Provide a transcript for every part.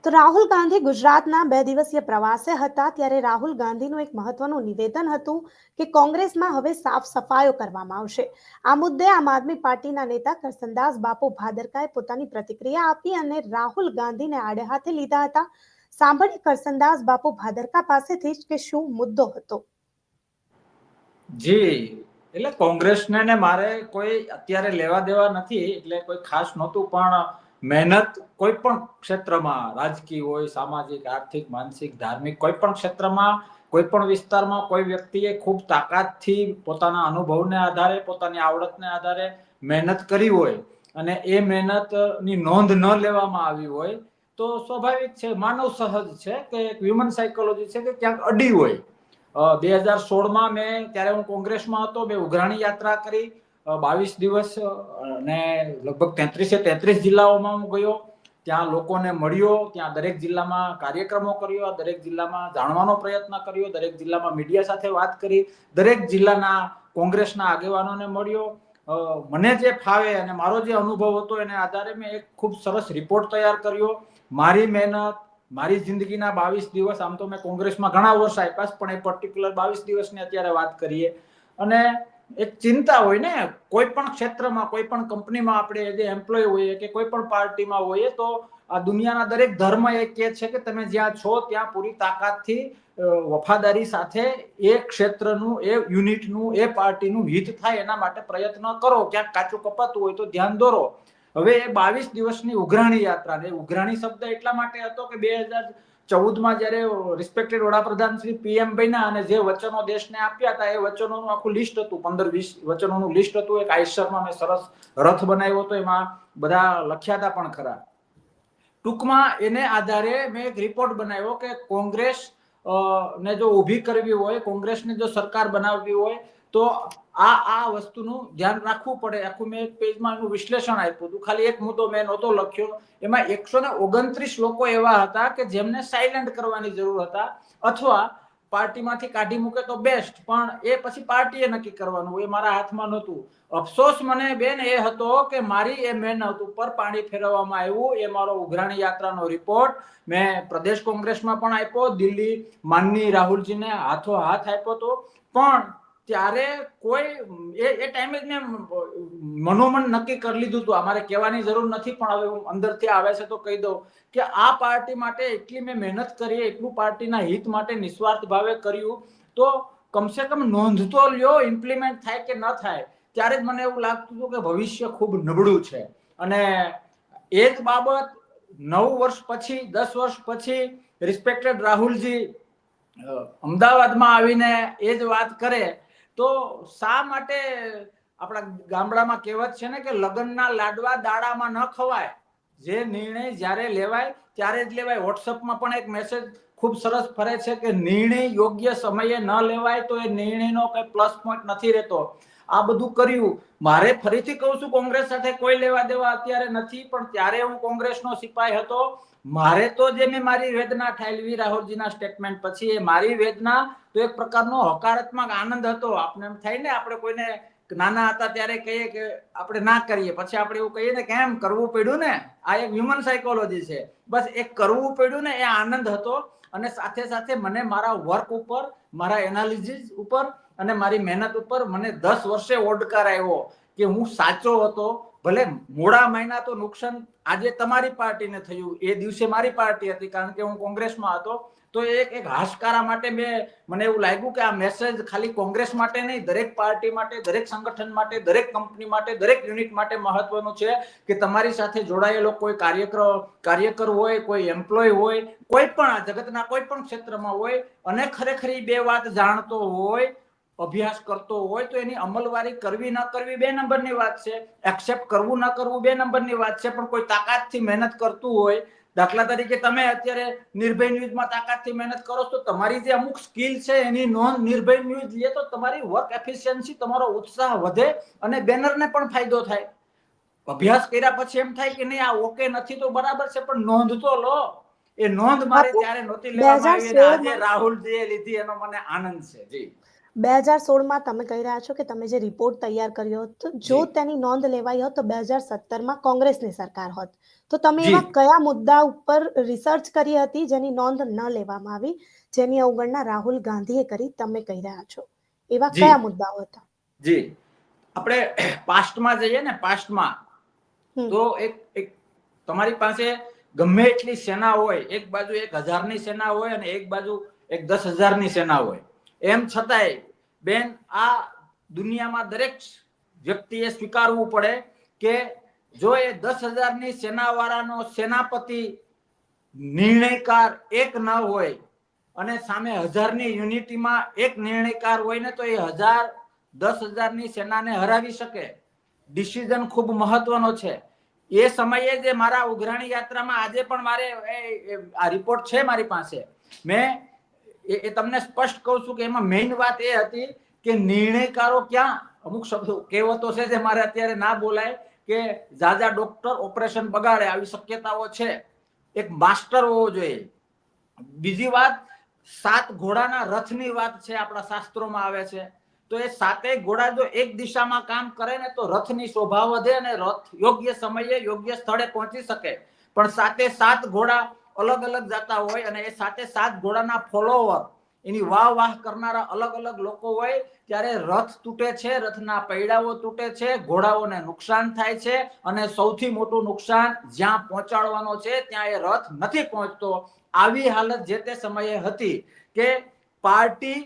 તો રાહુલ ગાંધી ગુજરાતના 2 દિવસીય પ્રવાસે હતા ત્યારે રાહુલ ગાંધીનું એક મહત્વનું નિવેદન હતું કે કોંગ્રેસમાં હવે સાફ સફાઈઓ કરવામાં આવશે। આ મુદ્દે આમ આદમી પાર્ટીના નેતા કરસનદાસ બાપુ ભાદરકાએ પોતાની પ્રતિક્રિયા આપી અને રાહુલ ગાંધીને આડે હાથે લીધા હતા। સાંભળીએ કરસનદાસ બાપુ ભાદરકા પાસેથી જ કે શું મુદ્દો હતો। જી, એટલે કોંગ્રેસને ને મારે કોઈ અત્યારે લેવા દેવા નથી, એટલે કોઈ ખાસ નહોતું, પણ મહેનત કોઈ પણ ક્ષેત્રમાં, રાજકીય હોય, સામાજિક, આર્થિક, માનસિક, ધાર્મિક, કોઈ પણ ક્ષેત્રમાં, કોઈ પણ વિસ્તારમાં કોઈ વ્યક્તિએ ખૂબ તાકાતથી પોતાના અનુભવને આધારે, પોતાની આવડતને આધારે મહેનત કરી હોય અને એ મહેનતની નોંધ ન લેવામાં આવી હોય તો સ્વાભાવિક છે, માનવ સહજ છે કે હ્યુમન સાયકોલોજી છે કે ક્યાંક અડી હોય। 2016માં મેં ત્યારે હું કોંગ્રેસમાં હતો, મેં ઉઘરાણી યાત્રા કરી 22 દિવસ અને લગભગ 33 જિલ્લાઓમાં હું ગયો, ત્યાં લોકોને મળ્યો, ત્યાં દરેક જિલ્લામાં કાર્યક્રમો કર્યો, દરેક જિલ્લામાં જાણવાનો પ્રયત્ન કર્યો, દરેક જિલ્લામાં મીડિયા સાથે વાત કરી, દરેક જિલ્લાના કોંગ્રેસના આગેવાનોને મળ્યો। મને જે ફાવે અને મારો જે અનુભવ હતો એને આધારે મેં એક ખૂબ સરસ રિપોર્ટ તૈયાર કર્યો। મારી મહેનત, મારી જિંદગીના 22 દિવસ, આમ તો મેં કોંગ્રેસમાં ઘણા વર્ષ આપ્યા પણ એ પર્ટિક્યુલર 22 દિવસની અત્યારે વાત કરીએ। અને એક ચિંતા હોય ને, કોઈ પણ ક્ષેત્રમાં, કોઈ પણ કંપનીમાં આપણે જે એમ્પ્લોય હોઈએ કે કોઈ પણ પાર્ટીમાં હોઈએ તો આ દુનિયાના દરેક ધર્મ એ કહે છે કે તમે જ્યાં છો ત્યાં પૂરી તાકાતથી વફાદારી સાથે એ ક્ષેત્રનું, એ યુનિટનું, એ પાર્ટીનું હિત થાય એના માટે પ્રયત્ન કરો। ક્યાંક કાચું કપાતું હોય તો ધ્યાન દોરો। હવે એ 22 દિવસની ઉઘરાણી યાત્રા, ઉઘરાણી શબ્દ એટલા માટે હતો કે 2014માં જયારે રિસ્પેક્ટેડ વડાપ્રધાન શ્રી પીએમ બન્યા અને જે વચનો દેશને આપ્યા હતા એ વચનોનું આખું લિસ્ટ હતું, 15-20 વચનોનું લિસ્ટ હતું। એક આઈસરમાં મેં સરસ રથ બનાવ્યો હતો, એમાં બધા લખ્યા હતા પણ ખરા। ટૂંકમાં એને આધારે મેં એક રિપોર્ટ બનાવ્યો કે કોંગ્રેસ ને જો ઊભી કરવી હોય, કોંગ્રેસને જો સરકાર બનાવવી હોય તો આ વસ્તુનું ધ્યાન રાખવું પડે। આખું મેં એક પેજમાં એનું વિશ્લેષણ આપ્યું હતું, ખાલી એક મુદ્દો મેં નહોતો લખ્યો। એમાં 129 લોકો એવા હતા કે જેમને સાયલેન્ટ કરવાની જરૂર હતા અથવા પાર્ટીમાંથી કાઢી મૂકે તો બેસ્ટ, પણ એ પછી પાર્ટીએ નક્કી કરવાનું, એ મારા હાથમાં નહોતું। અફસોસ મને બેન એ હતો કે મારી એ મહેનત ઉપર પાણી ફેરવવામાં આવ્યું। એ મારો ઉઘરાણી યાત્રાનો રિપોર્ટ મેં પ્રદેશ કોંગ્રેસમાં પણ આપ્યો, દિલ્હી માનની રાહુલજીને હાથો હાથ આપ્યો હતો, પણ ત્યારે કોઈ એ ટાઈમે જ મેં મનોમન નક્કી કરી લીધું હતું, અમારે કહેવાની જરૂર નથી પણ હવે હું અંદરથી આવે છે તો કહી દઉં કે આ પાર્ટી માટે એટલી મેં મહેનત કરી, એટલું પાર્ટીના હિત માટે નિસ્વાર્થ ભાવે કર્યું, તો કમસે કમ નોંધ તો લ્યો, ઇમ્પ્લિમેન્ટ થાય કે ન થાય। ત્યારે જ મને એવું લાગતું હતું કે ભવિષ્ય ખૂબ નબળું છે। અને એ જ બાબત 9 વર્ષ પછી, 10 વર્ષ પછી રિસ્પેક્ટેડ રાહુલજી અમદાવાદમાં આવીને એ જ વાત કરે તો શા માટે આપણા ગામડામાં કહેવત છે ને કે લગ્નના લાડવા દાડામાં ન ખવાય। જે નિર્ણય જ્યારે લેવાય ત્યારે જ લેવાય। વોટ્સઅપમાં પણ એક મેસેજ ખૂબ સરસ ફરે છે કે નિર્ણય યોગ્ય સમયે ન લેવાય તો એ નિર્ણયનો કઈ પ્લસ પોઈન્ટ નથી રહેતો। આ બધું કર્યું। મારે ફરીથી કહું છું, કોંગ્રેસ સાથે કોઈ લેવા દેવા અત્યારે નથી, પણ ત્યારે હું કોંગ્રેસનો સિપાઈ હતો। મારે તો જે મેં મારી વેદના ઠાલવી રાહુલજીના સ્ટેટમેન્ટ પછી, એ મારી વેદના તો એક પ્રકારનો હકારાત્મક આનંદ હતો। આપણે એમ થાય ને, આપણે કોઈને નાના હતા ત્યારે કહીએ કે આપણે ના કરીએ, પછી આપણે એવું કહીએ ને કે એમ કરવું પડ્યું ને, આ એક હ્યુમન સાયકોલોજી છે। બસ એક કરવું પડ્યું ને એ આનંદ હતો। અને સાથે સાથે મને મારા વર્ક ઉપર, મારા એનાલિસિસ ઉપર અને મારી મહેનત ઉપર મને 10 વર્ષે ઓડકાર આવ્યો કે હું સાચો હતો। ભલે મોડા મહિના તો નુકસાન આજે તમારી પાર્ટીને થયું, એ દિવસે મારી પાર્ટી હતી કારણ કે હું કોંગ્રેસમાં હતો, તો એક હાશકારા માટે મને એવું લાગ્યું કે આ મેસેજ ખાલી કોંગ્રેસ માટે નહીં, દરેક પાર્ટી માટે, દરેક સંગઠન માટે, દરેક કંપની માટે, દરેક યુનિટ માટે મહત્વનું છે કે તમારી સાથે જોડાયેલો કોઈ કાર્યકર હોય, કોઈ એમ્પ્લોય હોય, કોઈ પણ જગતના કોઈ પણ ક્ષેત્રમાં હોય અને ખરેખર બે વાત જાણતો હોય, અભ્યાસ કરતો હોય તો એની અમલવારી કરવી ન કરવી 2 નંબરની વાત છે। એક્સેપ્ટ કરવું ન કરવું 2 નંબરની વાત છે, પણ કોઈ તાકાતથી મહેનત કરતું હોય, દાખલા તરીકે તમે અત્યારે નિર્ભય ન્યૂઝમાં તાકાતથી મહેનત કરો તો તમારી જે અમુક સ્કિલ છે એની નોંધ નિર્ભય ન્યૂઝ લે તો તમારી વર્ક એફિશિયન્સી, તમારો ઉત્સાહ વધે અને બેનરને પણ ફાયદો થાય। અભ્યાસ કર્યા પછી એમ થાય કે નહીં આ ઓકે નથી તો બરાબર છે, પણ નોંધ તો લો। એ નોંધ મારે ત્યારે નહોતી લેવામાં આવી અને આજે રાહુલજીએ લીધી, એનો મને આનંદ છે। જી 2016માં તમે કહી રહ્યા છો કે તમે જે રિપોર્ટ તૈયાર કર્યો હતો, જો તેની નોંધ લેવાઈ હોત તો 2017માં કોંગ્રેસની સરકાર હોત, તો તમે એવા કયા મુદ્દા ઉપર રિસર્ચ કરી હતી જેની નોંધ ન લેવામાં આવી, જેની અવગણના રાહુલ ગાંધીએ કરી, તમે કહી રહ્યા છો એવા કયા મુદ્દાઓ હતા? જી, આપણે પાસ્ટમાં જઈએ ને, પાસ્ટમાં તો એક તમારી પાસે ગમે એટલી સેના હોય, એક બાજુ 1000ની સેના હોય અને એક બાજુ 10,000ની સેના હોય, એમ છતાંય બેન આ દુનિયામાં દરેક વ્યક્તિએ સ્વીકારવું પડે કે જો એ 10,000ની સેના વાળાનો સેનાપતિ નિર્ણયકાર એક ન હોય અને સામે 1000ની યુનિટીમાં એક નિર્ણયકાર હોય ને, તો એ 10,000ની સેનાને હરાવી શકે. ડિસિઝન ખૂબ મહત્વનો છે. એ સમયે જે મારા ઉઘરાણી યાત્રામાં આજે પણ મારે આ રિપોર્ટ છે મારી પાસે, મેં એ તમને સ્પષ્ટ કહું છું કે એમાં મેઇન વાત એ હતી કે નિર્ણયકારો ક્યાં, અમુક શબ્દો કહેવતો છે જે મારે અત્યારે ના બોલાય કે જાજા ડોક્ટર ઓપરેશન બગાડે, આવી શક્યતાઓ છે. એક માસ્ટર હોવો જોઈએ. બીજી વાત, 7 ઘોડાના રથની વાત છે, આપણા શાસ્ત્રોમાં આવે છે. તો એ 7 ઘોડા જો એક દિશામાં કામ કરે ને, તો રથની શોભા વધે અને રથ યોગ્ય સમયે યોગ્ય સ્થળે પહોંચી શકે. પણ 7 ઘોડા અલગ અલગ જતા હોય અને એ 7 ઘોડાના ફોલોવર, એની વાહ કરનારા અલગ અલગ લોકો હોય, ત્યારે રથ તૂટે છે, રથના પૈડાઓ તૂટે છે, ઘોડાઓને નુકસાન થાય છે અને સૌથી મોટું નુકસાન જ્યાં પહોંચાડવાનો છે ત્યાં એ રથ નથી પહોંચતો. આવી હાલત જે તે સમયે હતી કે પાર્ટી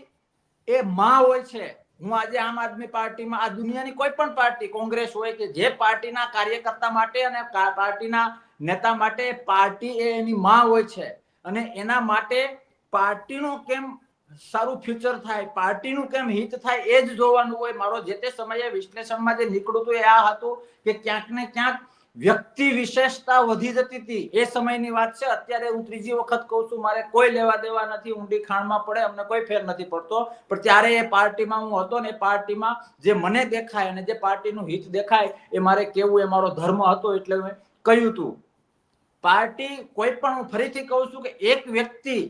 એ માં હોય છે. હું આજે આમ આદમી પાર્ટીમાં, આ દુનિયાની કોઈ પણ પાર્ટી, કોંગ્રેસ હોય કે જે પાર્ટીના કાર્યકર્તા માટે અને પાર્ટીના નેતા માટે પાર્ટી એ એની માં હોય છે. અને એના માટે પાર્ટીનું કેમ સારું ફ્યુચર થાય, પાર્ટીનું કેમ હિત થાય, એ જ જોવાનું હોય. મારો જે તે સમયે વિશ્લેષણમાં જે નીકળ્યું હતું એ આ હતું કે ક્યાંક ને ક્યાંક વ્યક્તિ વિશેષતા વધી જતી હતી. એ સમયની વાત છે. અત્યારે હું ત્રીજી વખત કહું છું, મારે કોઈ લેવા દેવા નથી, ઊંડી ખાણમાં પડે અમને કોઈ ફેર નથી પડતો. પણ ત્યારે એ પાર્ટીમાં હું હતો ને, એ પાર્ટીમાં જે મને દેખાય અને જે પાર્ટીનું હિત દેખાય એ મારે કેવું, એ મારો ધર્મ હતો, એટલે મેં કહ્યું હતું. પાર્ટી કોઈ પણ, હું ફરીથી કહું છું કે એક વ્યક્તિ,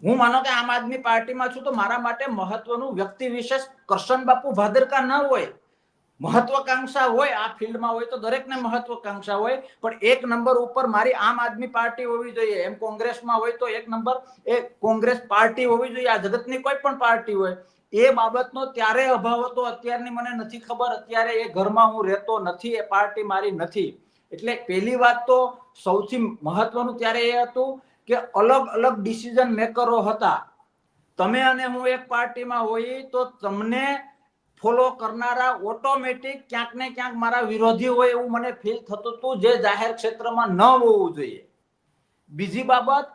હું માનો કે આમ આદમી પાર્ટીમાં છું તો મારા માટે મહત્વનું વ્યક્તિ વિશેષ કરશન બાપુ ભાદરકા ન હોય. મહત્વકાંક્ષા હોય, આ ફિલ્ડમાં હોય તો દરેકને મહત્વકાંક્ષા હોય, પણ એક નંબર ઉપર મારી આમ આદમી પાર્ટી હોવી જોઈએ. એમ કોંગ્રેસમાં હોય તો એક નંબર એ કોંગ્રેસ પાર્ટી હોવી જોઈએ. આ જગતની કોઈ પણ પાર્ટી હોય, એ બાબતનો ત્યારે અભાવ હતો. અત્યારની મને નથી ખબર, અત્યારે એ ઘરમાં હું રહેતો નથી, એ પાર્ટી મારી નથી. એટલે પહેલી વાત તો સૌથી મહત્વનું ત્યારે એ હતું કે અલગ અલગ ડિસિઝન મેકરો હતા. તમે અને હું એક પાર્ટીમાં હોઈએ તો તમને ફોલો કરનારા ઓટોમેટિક ક્યાંક ને ક્યાંક મારા વિરોધી હોય એવું મને ફીલ થતું હતું, જે જાહેર ક્ષેત્રમાં ન હોવું જોઈએ. બીજી બાબત,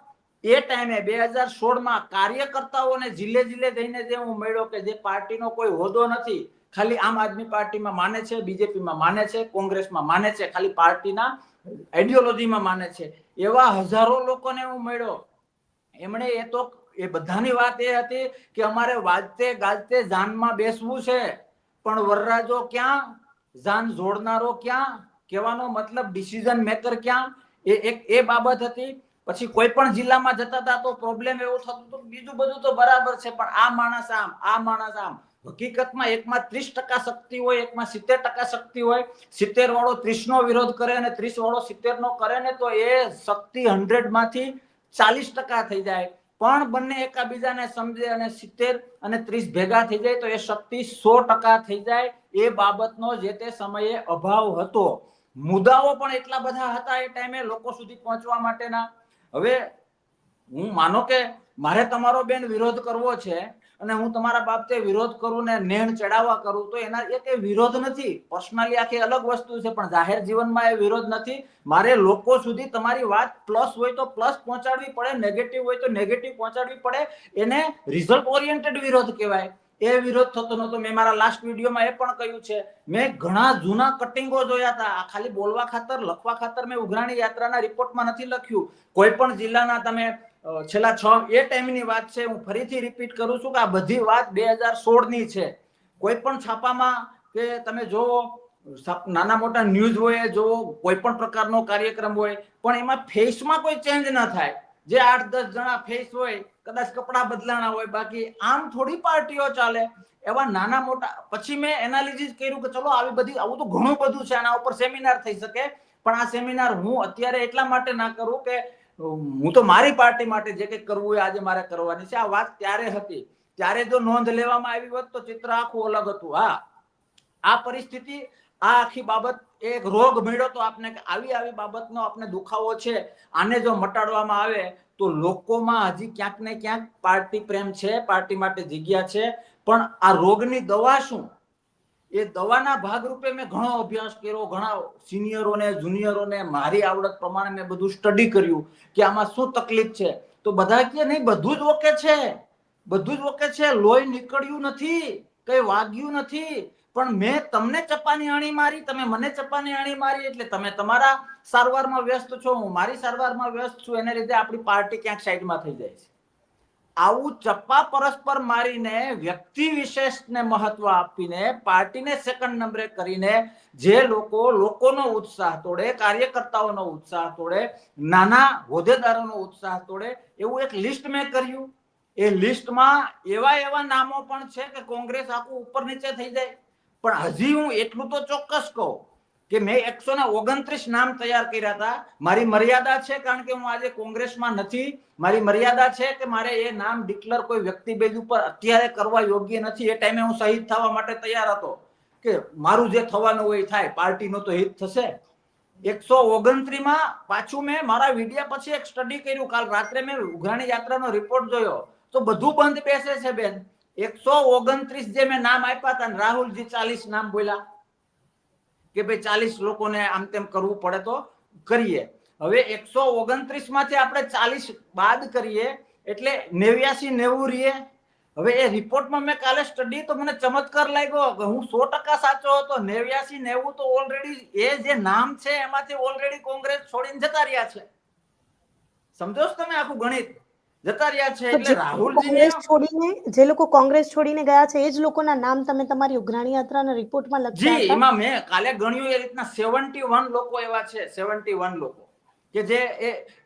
એ ટાઈમે 2016માં કાર્યકર્તાઓને જિલ્લે જિલ્લે જઈને જે હું મળ્યો કે જે પાર્ટીનો કોઈ હોદ્દો નથી, ખાલી આમ આદમી પાર્ટીમાં માને છે, બીજેપીમાં માને છે, કોંગ્રેસમાં માને છે, ખાલી પાર્ટીના આઈડિયોલોજીમાં માને છે, એવા હજારો લોકોને હું મળ્યો. એમણે એ બધાની વાત એ હતી કે અમારે વાજતે ગાજતે જાનમાં બેસવું છે, પણ વરરાજો ક્યાં, જાન જોડનારો ક્યાં, કહેવાનો મતલબ ડિસિઝન મેકર ક્યાં, એ બાબત હતી. પછી કોઈ પણ જિલ્લામાં જતા હતા તો પ્રોબ્લેમ એવો થતો હતો, બીજું બધું તો બરાબર છે, પણ આ માણસ આમ, આ માણસ આમ. હકીકતમાં એકમાં 30% શક્તિ હોય, એકમાં 70% શક્તિ હોય. 70 વાળો 30 નો વિરોધ કરે અને 30 વાળો 70 નો કરે ને, તો એ શક્તિ 100 માંથી 40% થઈ જાય. પણ બંને એકાબીજાને સમજે અને 70 અને 30 ભેગા થઈ જાય તો એ શક્તિ 100% થઈ જાય. એ બાબતનો જે તે સમયે અભાવ હતો. મુદ્દાઓ પણ એટલા બધા હતા એ ટાઈમે લોકો સુધી પહોંચવા માટેના. હવે હું માનો કે મારે તમારો બેન વિરોધ કરવો છે અને હું તમારા બાબતે વિરોધ કરું ને નેણ ચડાવવા કરું, તો એના એ વિરોધ નથી. પર્સનલી આખી અલગ વસ્તુ છે, પણ જાહેર જીવનમાં એ વિરોધ નથી. મારે લોકો સુધી તમારી વાત પ્લસ હોય તો પ્લસ પહોંચાડવી પડે, નેગેટિવ હોય તો નેગેટિવ પહોંચાડવી પડે. એને રિઝલ્ટ ઓરિએન્ટેડ વિરોધ કહેવાય. એ વિરોધ થતો નહોતો. મેં મારા લાસ્ટ વિડીયોમાં એ પણ કહ્યું છે, મેં ઘણા જૂના કટિંગો જોયા હતા. આ ખાલી બોલવા ખાતર, લખવા ખાતર મેં ઉઘરાણી યાત્રાના રિપોર્ટમાં નથી લખ્યું. કોઈ પણ જિલ્લાના તમે છેલ્લા 6 એ ટાઈમની વાત છે, હું ફરીથી રિપીટ કરું છું કે આ બધી વાત 2016ની છે. કોઈ પણ છાપામાં કે તમે જોવો, નાના મોટા ન્યૂઝ હોય, જોવો કોઈ પણ પ્રકારનો કાર્યક્રમ હોય, પણ એમાં ફેસમાં કોઈ ચેન્જ ન થાય. જે 8-10 જણા ફેસ હોય, કદાચ કપડા બદલાણા હોય, બાકી આમ થોડી પાર્ટીઓ ચાલે. એવા નાના મોટા, પછી મેં એનાલિસિસ કર્યું કે ચલો આવું તો ઘણું બધું છે, આના ઉપર સેમિનાર થઈ શકે, પણ આ સેમિનાર હું અત્યારે એટલા માટે ના કરું કે હું તો મારી પાર્ટી માટે જે કંઈક કરવું હોય આજે મારે કરવાની છે. આ વાત ત્યારે હતી, ત્યારે જો નોંધ લેવામાં આવી હોત તો ચિત્ર આખું અલગ હતું. હા, આ પરિસ્થિતિ, આ આખી બાબત એક રોગ મળ્યો તો આપને કે આવી બાબતનો આપને દુખાવો છે, આને જો મટાડવામાં આવે તો લોકોમાં હજી ક્યાંક ને ક્યાંક પાર્ટી પ્રેમ છે, પાર્ટી માટે જગ્યા છે. પણ આ રોગની દવા શું, એ દવાના ભાગરૂપે મેં ઘણો અભ્યાસ કર્યો, ઘણા સિનિયરોને જુનિયરોને મારી આવડત પ્રમાણે મેં બધું સ્ટડી કર્યું કે આમાં શું તકલીફ છે. તો બધા કે નહીં, બધું જ ઓકે છે, બધું જ ઓકે છે, લોહી નીકળ્યું નથી, કઈ વાગ્યું નથી, પણ મેં તમને ચપ્પાની અણી મારી, તમે મને ચપ્પાની અણી મારી, એટલે તમે તમારા સારવારમાં વ્યસ્ત છો, હું મારી સારવારમાં વ્યસ્ત છું, એને લીધે આપણી પાર્ટી ક્યાંક સાઈડમાં થઈ જાય છે. આવું ચપ્પા પરસ્પર મારીને, વ્યક્તિ વિશેષને મહત્વ આપીને, પાર્ટીને સેકન્ડ નંબરે કરીને જે લોકોનો ઉત્સાહ તોડે, કાર્યકર્તાઓનો ઉત્સાહ તોડે, નાના હોદ્દેદારોનો ઉત્સાહ તોડે, એવું એક લિસ્ટ મેં કર્યું. એ લિસ્ટમાં એવા નામો પણ છે કે કોંગ્રેસ આખું ઉપર નીચે થઈ જાય. પણ હજી હું એટલું તો ચોક્કસ કહું કે મેં 129 નામ તૈયાર કર્યા હતા. મારી મર્યાદા છે, કારણ કે હું આજે કોંગ્રેસમાં નથી. મારી મર્યાદા છે કે મારે એ નામ ડિક્લેર કોઈ વ્યક્તિ બેઝ ઉપર અત્યારે કરવા યોગ્ય નથી. એ ટાઈમે હું શહીદ થવા માટે તૈયાર હતો કે મારું જે થવાનું હોય થાય, પાર્ટીનો તો હિત થશે. 129 માં પાછું મેં મારા વિડિયા પછી એક સ્ટડી કર્યું. કાલ રાત્રે મેં ઉઘરાણી યાત્રાનો રિપોર્ટ જોયો તો બધું બંધ બેસે છે બેન. 129 જે મેં નામ આપ્યા હતા, રાહુલજી 40 નામ બોલ્યા કે ભાઈ 40 લોકોને આમ તેમ કરવું પડે તો કરીએ. હવે 129 માંથી આપણે 40 બાદ કરીએ એટલે 89 90 રહીએ. હવે એ રિપોર્ટમાં મેં કાલે સ્ટડી તો મને ચમત્કાર લાગ્યો કે હું 100% સાચો હતો. 89 90 તો ઓલરેડી એ જે નામ છે એમાંથી ઓલરેડી કોંગ્રેસ છોડીને જતા રહ્યા છે. સમજો છો તમે આખું ગણિત? જતા રહ્યા છે. એટલે રાહુલજીને જે લોકો કોંગ્રેસ છોડીને ગયા છે એ જ લોકોના નામ તમે તમારી ઉઘરાણી યાત્રાના રિપોર્ટમાં લખ્યા જી, હતા? એમાં મેં કાલે ગણ્યું એ રીતના 71 લોકો એવા છે, 71 લોકો કે જે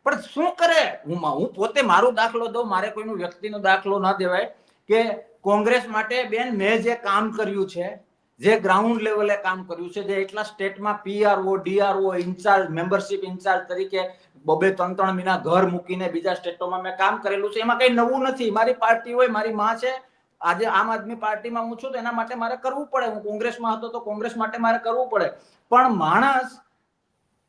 પણ શું કરે. હું પોતે મારો દાખલો દઉં, મારે કોઈનો વ્યક્તિનો દાખલો ના દેવાય કે કોંગ્રેસ માટે બેન મેં જે કામ કર્યું છે, જે ગ્રાઉન્ડ લેવલે કામ કર્યું છે, જે એટલા સ્ટેટમાં પીઆરઓ ડીઆરઓ ઇન્ચાર્જ, મેમ્બરશિપ ઇન્ચાર્જ તરીકે 2-3 મહિના ઘર મૂકીને બીજા સ્ટેટોમાં મેં કામ કરેલું છે. એમાં કઈ નવું નથી. મારી પાર્ટી હોય, મારી માં છે, આજે આમ આદમી પાર્ટીમાં હું છું તો એના માટે મારે કરવું પડે. હું કોંગ્રેસમાં હતો તો કોંગ્રેસ માટે મારે કરવું પડે. પણ માણસ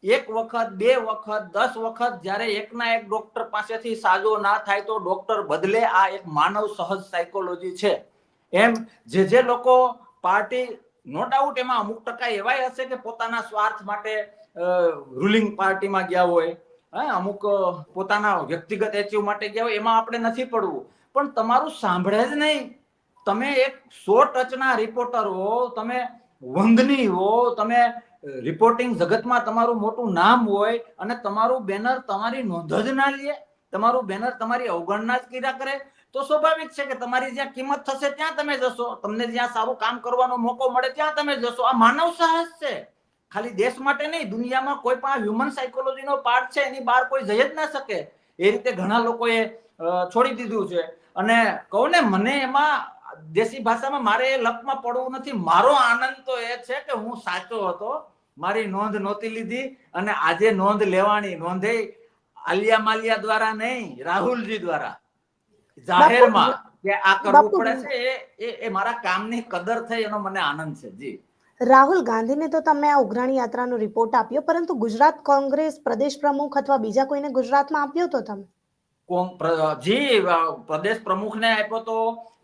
એક વખત, 2 વખત, 10 વખત જ્યારે એકના એક ડોક્ટર પાસેથી સાજો ના થાય તો ડોક્ટર બદલે. આ એક માનવ સહજ સાયકોલોજી છે. એમ જે લોકો પાર્ટી, નો ડાઉટ એમાં અમુક ટકા એવાય હશે કે પોતાના સ્વાર્થ માટે રૂલિંગ પાર્ટીમાં ગયા હોય, અમુક પોતાના વ્યક્તિગત એચીવ માટે ગયા હોય, એમાં આપણે નથી પડવું. પણ તમારું સાંભળે જ નહીં. તમે એક 100 ટચના રિપોર્ટર હો, તમે વંદની હો, તમે રિપોર્ટિંગ જગતમાં તમારું મોટું નામ હોય અને તમારું બેનર તમારી નોંધ જ ના લે, તમારું બેનર તમારી અવગણના જ કર્યા કરે, તો સ્વાભાવિક છે કે તમારી જ્યાં કિંમત થશે ત્યાં તમે જશો. તમને જ્યાં સારું કામ કરવાનો મોકો મળે ત્યાં તમે જશો. આ માનવ સાહસ છે. ખાલી દેશ માટે નહીં, દુનિયામાં કોઈ પણ હ્યુમન સાયકોલોજીનો પાર્ટ છે, એની બહાર કોઈ જઈ જ ના શકે. એ રીતે ઘણા લોકોએ છોડી દીધું છે. અને કહું ને, મને એમાં દેશી ભાષામાં મારે એ લપમાં પડવું નથી. મારો આનંદ તો એ છે કે હું સાચો હતો, મારી નોંધ નહોતી લીધી, અને આજે નોંધ લેવાની, નોંધે આલિયા માલિયા દ્વારા નહીં, રાહુલજી દ્વારા જાહેરમાં કે આ કરવું પડે છે. એ મારા કામની કદર થઈ, એનો મને આનંદ છે. જી, રાહુલ ગાંધીને તો તમે આ ઉઘરાણી યાત્રાનો રિપોર્ટ આપ્યો, પરંતુ ગુજરાત કોંગ્રેસ પ્રદેશ પ્રમુખ અથવા બીજા કોઈને ગુજરાતમાં આપ્યો તો તમે? જી, પ્રદેશ પ્રમુખને આપ્યો તો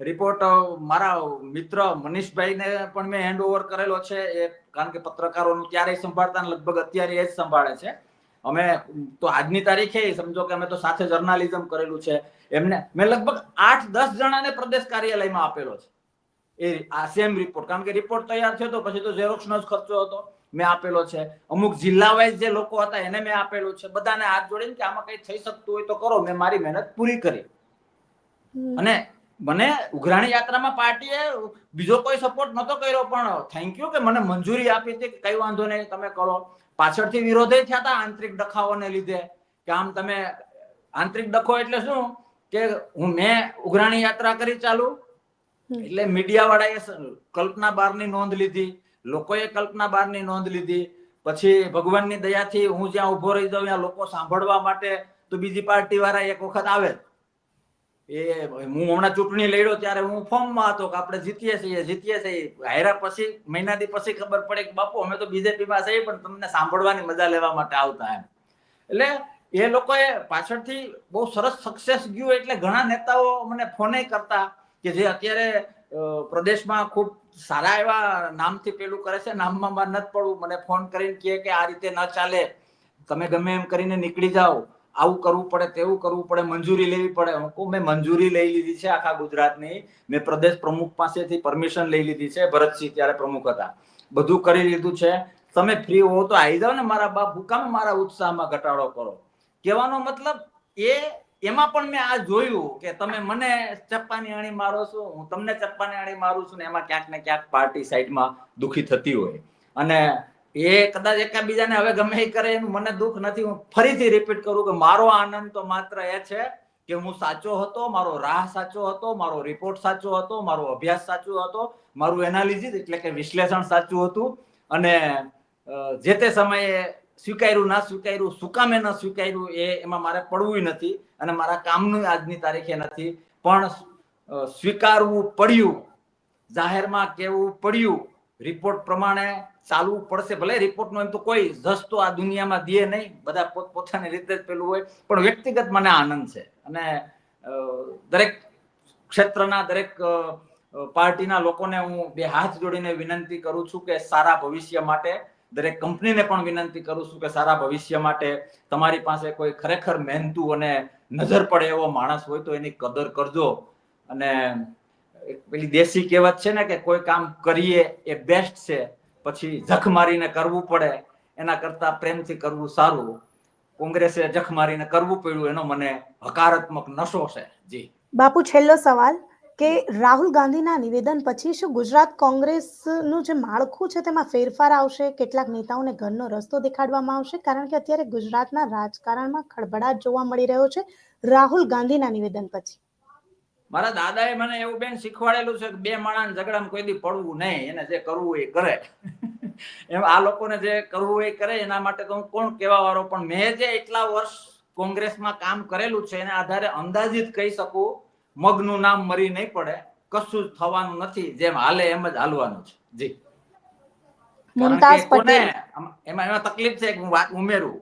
રિપોર્ટ. મારા મિત્ર મનીષભાઈને પણ મેં હેન્ડ ઓવર કરેલો છે. કારણ કે પત્રકારોનું ત્યારે સંભાળતા, લગભગ અત્યારે એ જ સંભાળે છે. અમે તો આજની તારીખે સમજો કે અમે તો સાથે જર્નાલિઝમ કરેલું છે. એમને મેં લગભગ 8-10 જણાને પ્રદેશ કાર્યાલયમાં આપેલો છે એ આ સેમ રિપોર્ટ. કારણ કે રિપોર્ટ તૈયાર થયો તો પછી તો ઝેરોક્સનો જ ખર્ચો હતો. મેં આપેલો છે. અમુક જિલ્લા વાઇઝ જે લોકો હતા એને મેં આપેલું છે. બધાને હાથ જોડીને કે આમાં કઈ થઈ શકતું હોય તો કરો. મેં મારી મહેનત પૂરી કરી. અને મને ઉઘરાણી યાત્રામાં પાર્ટીએ બીજો કોઈ સપોર્ટ નતો કર્યો, પણ થેન્ક યુ કે મને મંજૂરી આપી હતી કે કઈ વાંધો નહીં, તમે કરો. પાછળથી વિરોધે થયા હતા આંતરિક ડખાઓને લીધે કે આમ તમે આંતરિક ડખો એટલે શું કે મેં ઉઘરાણી યાત્રા કરી ચાલુ, એટલે મીડિયા વાળાએ કલ્પના બારની નોંધ લીધી, લોકોએ કલ્પના બારની નોંધ લીધી, પછી ભગવાનની દયાથી હું જ્યાં ઉભો રહી જાઉં ત્યાં લોકો સાંભળવા માટે તો બીજી પાર્ટી વાળા એક વખત આવે. હું હમણાં ચૂંટણી લડ્યો ત્યારે હું ફોર્મમાં હતો કે આપણે જીતીએ છીએ. હાર્યા પછી મહિનાથી પછી ખબર પડે કે બાપુ અમે તો બીજેપીમાં છીએ પણ તમને સાંભળવાની મજા લેવા માટે આવતા એમ. એટલે એ લોકોએ પાછળથી બહુ સરસ સક્સેસ ગયું. એટલે ઘણા નેતાઓ મને ફોને કરતા કે જે અત્યારે પ્રદેશમાં ખૂબ સારા એવા નામથી પેલું કરે છે, નામમાં માર નથી પડવું, મને ફોન કરીને કહે કે આ રીતે ન ચાલે, તમે ગમે એમ કરીને નીકળી જાઓ, આવું કરવું પડે, તેવું કરવું પડે, મંજૂરી લેવી પડે. મેં મંજૂરી લઈ લીધી છે આખા ગુજરાતની, મેં પ્રદેશ પ્રમુખ પાસેથી પરમિશન લઈ લીધી છે, ભરતસિંહ ત્યારે પ્રમુખ હતા, બધું કરી લીધું છે. તમે ફ્રી હો તો આવી જાઓ ને મારા બાપ, હુકામ મારા ઉત્સાહમાં ઘટાડો કરો. કહેવાનો મતલબ એમાં પણ મેં આ જોયું કે તમે મને ચપ્પાની અણી મારો છો, હું તમને ચપ્પાની અણી મારું છું, ને એમાં ક્યાંક ને ક્યાંક પાર્ટી સાઈડમાં દુખી થતી હોય. અને એ કદાચ એકબીજાને હવે ગમે એ કરે એનું મને દુઃખ નથી. હું ફરીથી રિપીટ કરું કે મારો આનંદ તો માત્ર એ છે કે હું સાચો હતો, મારો રાહ સાચો હતો, મારો રિપોર્ટ સાચો હતો, મારો અભ્યાસ સાચો હતો, મારું એનાલિસિસ એટલે કે વિશ્લેષણ સાચું હતું. અને જે તે સમયે સ્વીકાર્યું ના સ્વીકાર્યું, શું કામે ન સ્વીકાર્યું, એમાં મારે પડવું નથી અને મારા કામનું આજની તારીખે નથી. પણ સ્વીકારવું પડ્યું, જાહેરમાં કેવું પડ્યું, રિપોર્ટ પ્રમાણે ચાલવું પડશે. ભલે રિપોર્ટ નો એમ તો કોઈ જસ તો આ દુનિયામાં દે નહીં, બધા પોતપોતાની રીતે જ પેલું હોય, પણ વ્યક્તિગત મને આનંદ છે. અને દરેક ક્ષેત્રના દરેક પાર્ટીના લોકોને હું બે હાથ જોડીને વિનંતી કરું છું કે સારા ભવિષ્ય માટે, દરેક કંપનીને પણ વિનંતી કરું છું કે સારા ભવિષ્ય માટે તમારી પાસે કોઈ ખરેખર મહેનતુ અને નજર પડે એવો માણસ હોય તો એની કદર કરજો. અને પેલી દેશી કહેવત છે ને કે કોઈ કામ કરીએ એ બેસ્ટ છે, પછી જખ મારીને કરવું પડે એના કરતા પ્રેમથી કરવું સારું. કોંગ્રેસે જખ મારીને કરવું પડ્યું એનો મને હકારાત્મક નશો છે. જી બાપુ, છેલ્લો સવાલ કે રાહુલ ગાંધીના નિવેદન પછી શું ગુજરાત કોંગ્રેસનું જે માળખું છે તેમાં ફેરફાર આવશે? કેટલાક નેતાઓને ઘરનો રસ્તો દેખાડવામાં આવશે? કારણ કે અત્યારે ગુજરાતના રાજકારણમાં ખળભળાટ જોવા મળી રહ્યો છે રાહુલ ગાંધીના નિવેદન પછી. મારા દાદાએ મને એવું બેન શીખવાડેલું છે કે બે માણસ ઝઘડામાં કોઈ દી પડવું નહીં, એને જે કરવું એ કરે. એમ આ લોકોને જે કરવું એ કરે, એના માટે તો હું કોણ કહેવા વાળો. પણ મેં જે એટલા વર્ષ કોંગ્રેસમાં કામ કરેલું છે એના આધારે અંદાજિત કહી શકું, મગનું નામ મરી નહીં પડે, કશું જ થવાનું નથી, જેમ હાલે એમ જ હાલવાનું છે. જી. મુમતાઝ પટેલ, એમાં તકલીફ છે હું વાત ઉમેરું.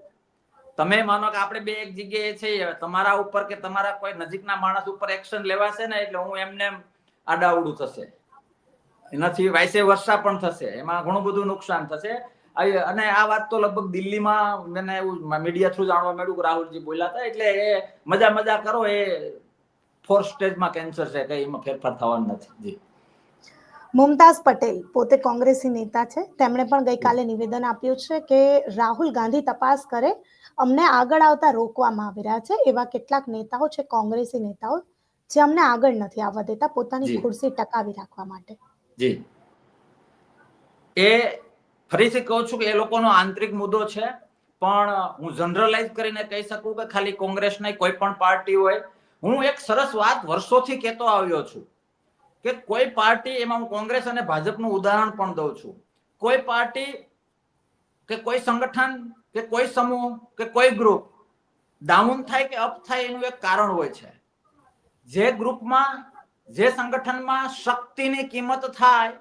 તમે માનો કે આપણે બે એક જગ્યાએ છીએ, તમારા ઉપર કે તમારા કોઈ નજીકના માણસ ઉપર એક્શન લેવાશે ને એટલે હું એમને આડાવડું થશે, એનાથી વાઇસે વર્ષા પણ થશે, એમાં ઘણું બધું નુકસાન થશે. અને આ વાત તો લગભગ દિલ્હીમાં મને એવું મીડિયા થ્રુ જાણવા મળ્યું કે રાહુલજી બોલ્યા હતા. એટલે એ મજા કરો, એ ફોર્થ સ્ટેજમાં કેન્સર છે, કઈ એમાં ફેરફાર થવાનું નથી. જી. મુમતાઝ પટેલ પોતે કોંગ્રેસી નેતા છે, તેમણે પણ ગઈકાલે નિવેદન આપ્યું છે કે રાહુલ ગાંધી તપાસ કરે, અમને આગળ આવતા રોકવામાં આવી રહ્યા છે. એવા કેટલાક નેતાઓ છે, કોંગ્રેસી નેતાઓ, જે અમને આગળ નથી આવવા દેતા પોતાની ખુરશી ટકાવી રાખવા માટે. જી, એ ફરીથી કહું છું કે એ લોકોનો આંતરિક મુદ્દો છે. પણ હું જનરલાઇઝ કરીને કહી શકું કે ખાલી કોંગ્રેસ નહીં, કોઈ પણ પાર્ટી હોય. હું એક સરસ વાત વર્ષોથી કહેતો આવ્યો છું કે કોઈ પાર્ટી, એમાં હું કોંગ્રેસ અને ભાજપનું ઉદાહરણ પણ દઉં છું, કોઈ પાર્ટી કે કોઈ સંગઠન કે કોઈ સમૂહ કે કોઈ ગ્રુપ ડાઉન થાય કે અપ થાય એનું એક કારણ હોય છે. જે ગ્રુપમાં, જે સંગઠનમાં શક્તિની કિંમત થાય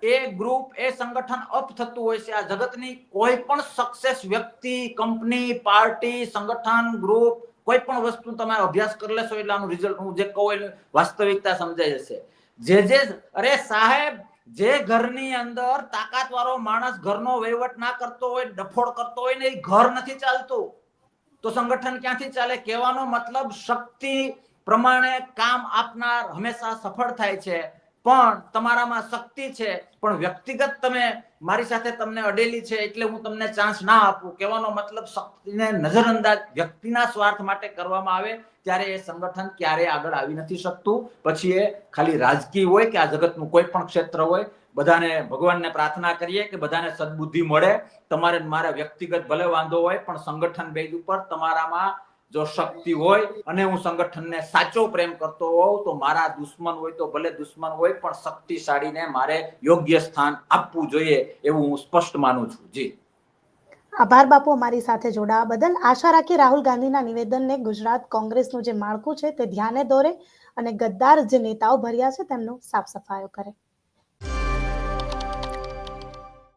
એ ગ્રુપ, એ સંગઠન અપ થતું હોય છે. આ જગતની કોઈ પણ સક્સેસ વ્યક્તિ, કંપની, પાર્ટી, સંગઠન, ગ્રુપ, કોઈ પણ વસ્તુ તમે અભ્યાસ કરી લેશો એટલે આનું રિઝલ્ટ હું જે કહું એની વાસ્તવિકતા સમજાઈ જશે. અરે સાહેબ, જે ઘરની અંદર તાકાત વાળો માણસ ઘરનો વહીવટ ના કરતો હોય, ડફોડ કરતો હોય ને, એ ઘર નથી ચાલતું તો સંગઠન ક્યાંથી ચાલે? કહેવાનો મતલબ શક્તિ પ્રમાણે કામ આપનાર હંમેશા સફળ થાય છે. પણ તમારામાં શક્તિ છે, પણ વ્યક્તિગત તમે મારી સાથે તમને અડેલી છે એટલે હું તમને ચાન્સ ના આપું. કહેવાનો મતલબ શક્તિને નજરઅંદાજ વ્યક્તિના સ્વાર્થ માટે કરવામાં આવે ત્યારે એ સંગઠન ક્યારેય આગળ આવી નથી શકતું. પછી એ ખાલી રાજકીય હોય કે આ જગતનું કોઈ પણ ક્ષેત્ર હોય, બધાને ભગવાનને પ્રાર્થના કરીએ કે બધાને સદબુદ્ધિ મળે. તમારે મારા વ્યક્તિગત ભલે વાંધો હોય પણ સંગઠન બેઝ ઉપર તમારામાં જો શક્તિ હોય અને હું સંગઠનને સાચો પ્રેમ કરતો હોઉં તો મારા દુશ્મન હોય તો ભલે દુશ્મન હોય પણ શક્તિશાળીને મારે યોગ્ય સ્થાન આપવું જોઈએ એવું હું સ્પષ્ટ માનું છું. જી આભાર બાપુ, અમારી સાથે જોડાવા બદલ. આશા રાખી રાહુલ ગાંધીના નિવેદનને ગુજરાત કોંગ્રેસનું જે માળખું છે તે ધ્યાને દોરે અને ગદ્દાર જે નેતાઓ ભર્યા છે તેમનો સાફ સફાયો કરે.